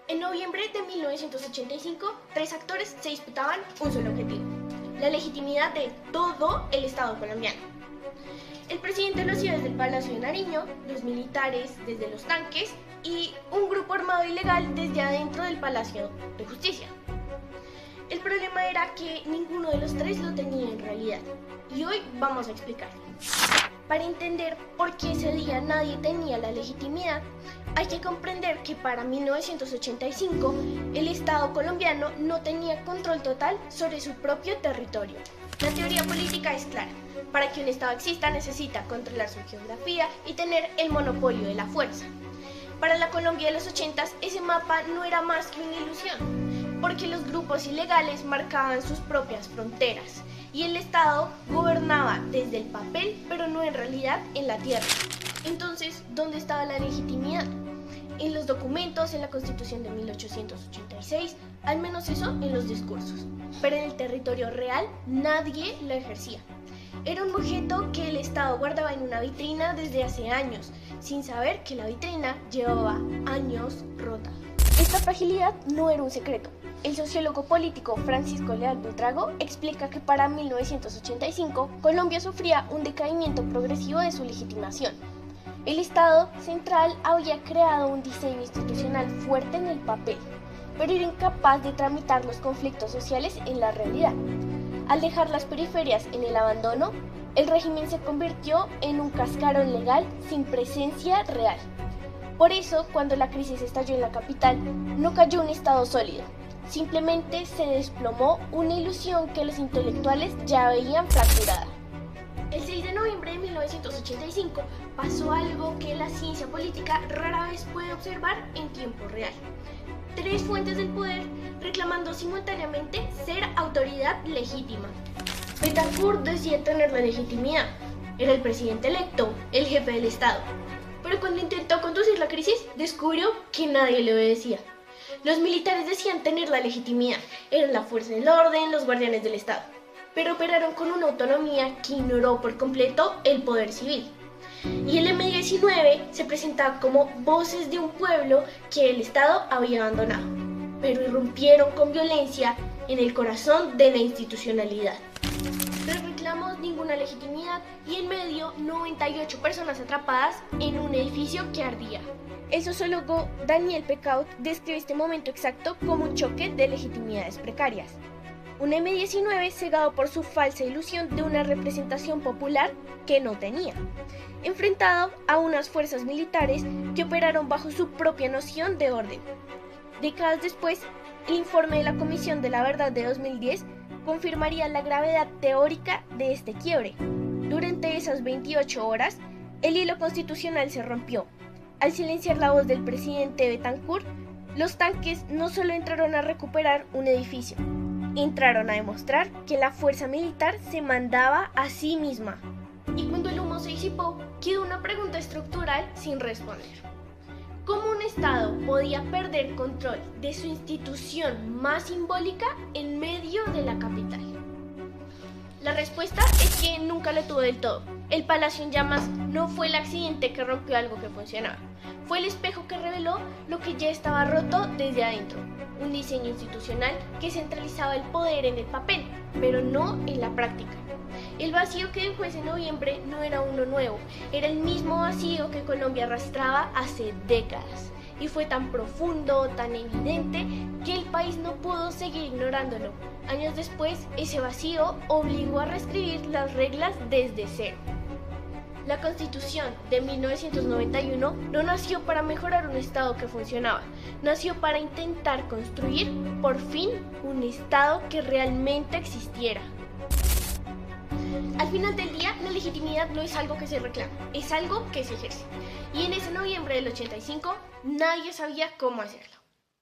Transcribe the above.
En noviembre de 1985, tres actores se disputaban un solo objetivo: la legitimidad de todo el Estado colombiano. El presidente lo hacía desde el Palacio de Nariño, los militares desde los tanques y un grupo armado ilegal desde adentro del Palacio de Justicia. El problema era que ninguno de los tres lo tenía en realidad, y hoy vamos a explicarlo. Para entender por qué ese día nadie tenía la legitimidad, hay que comprender que para 1985 el Estado colombiano no tenía control total sobre su propio territorio. La teoría política es clara: para que un Estado exista necesita controlar su geografía y tener el monopolio de la fuerza. Para la Colombia de los 80s ese mapa no era más que una ilusión, porque los grupos ilegales marcaban sus propias fronteras y el Estado gobernaba desde el papel, pero no en realidad en la tierra. Entonces, ¿dónde estaba la legitimidad? En los documentos, en la Constitución de 1886, al menos eso en los discursos, pero en el territorio real nadie la ejercía. Era un objeto que el Estado guardaba en una vitrina desde hace años, sin saber que la vitrina llevaba años rota. Esta fragilidad no era un secreto. El sociólogo político Francisco Leal Buitrago explica que para 1985 Colombia sufría un decaimiento progresivo de su legitimación. El Estado central había creado un diseño institucional fuerte en el papel, pero era incapaz de tramitar los conflictos sociales en la realidad. Al dejar las periferias en el abandono, el régimen se convirtió en un cascarón legal sin presencia real. Por eso, cuando la crisis estalló en la capital, no cayó un Estado sólido. Simplemente se desplomó una ilusión que los intelectuales ya veían fracturada. El 6 de noviembre de 1985 pasó algo que la ciencia política rara vez puede observar en tiempo real. Tres fuentes del poder reclamando simultáneamente ser autoridad legítima. Betancourt decía tener la legitimidad. Era el presidente electo, el jefe del Estado. Pero cuando intentó conducir la crisis, descubrió que nadie le obedecía. Los militares decían tener la legitimidad. Eran la fuerza del orden, los guardianes del Estado. Pero operaron con una autonomía que ignoró por completo el poder civil. Y el M-19 se presentaba como voces de un pueblo que el Estado había abandonado, pero irrumpieron con violencia en el corazón de la institucionalidad. No reclamamos ninguna legitimidad y en medio 98 personas atrapadas en un edificio que ardía. El sociólogo Daniel Pecaut describe este momento exacto como un choque de legitimidades precarias. Un M-19 cegado por su falsa ilusión de una representación popular que no tenía, enfrentado a unas fuerzas militares que operaron bajo su propia noción de orden. Décadas después, el informe de la Comisión de la Verdad de 2010 confirmaría la gravedad teórica de este quiebre. Durante esas 28 horas, el hilo constitucional se rompió. Al silenciar la voz del presidente Betancourt, los tanques no solo entraron a recuperar un edificio, entraron a demostrar que la fuerza militar se mandaba a sí misma. Y cuando el humo se disipó, quedó una pregunta estructural sin responder. ¿Cómo un Estado podía perder control de su institución más simbólica en medio de la capital? La respuesta es que nunca lo tuvo del todo. El Palacio en Llamas no fue el accidente que rompió algo que funcionaba. Fue el espejo que reveló lo que ya estaba roto desde adentro. Un diseño institucional que centralizaba el poder en el papel, pero no en la práctica. El vacío que dejó ese noviembre no era uno nuevo, era el mismo vacío que Colombia arrastraba hace décadas. Y fue tan profundo, tan evidente, que el país no pudo seguir ignorándolo. Años después, ese vacío obligó a reescribir las reglas desde cero. La Constitución de 1991 no nació para mejorar un Estado que funcionaba, nació para intentar construir, por fin, un Estado que realmente existiera. Al final del día, la legitimidad no es algo que se reclama, es algo que se ejerce. Y en ese noviembre del 85, nadie sabía cómo hacerlo.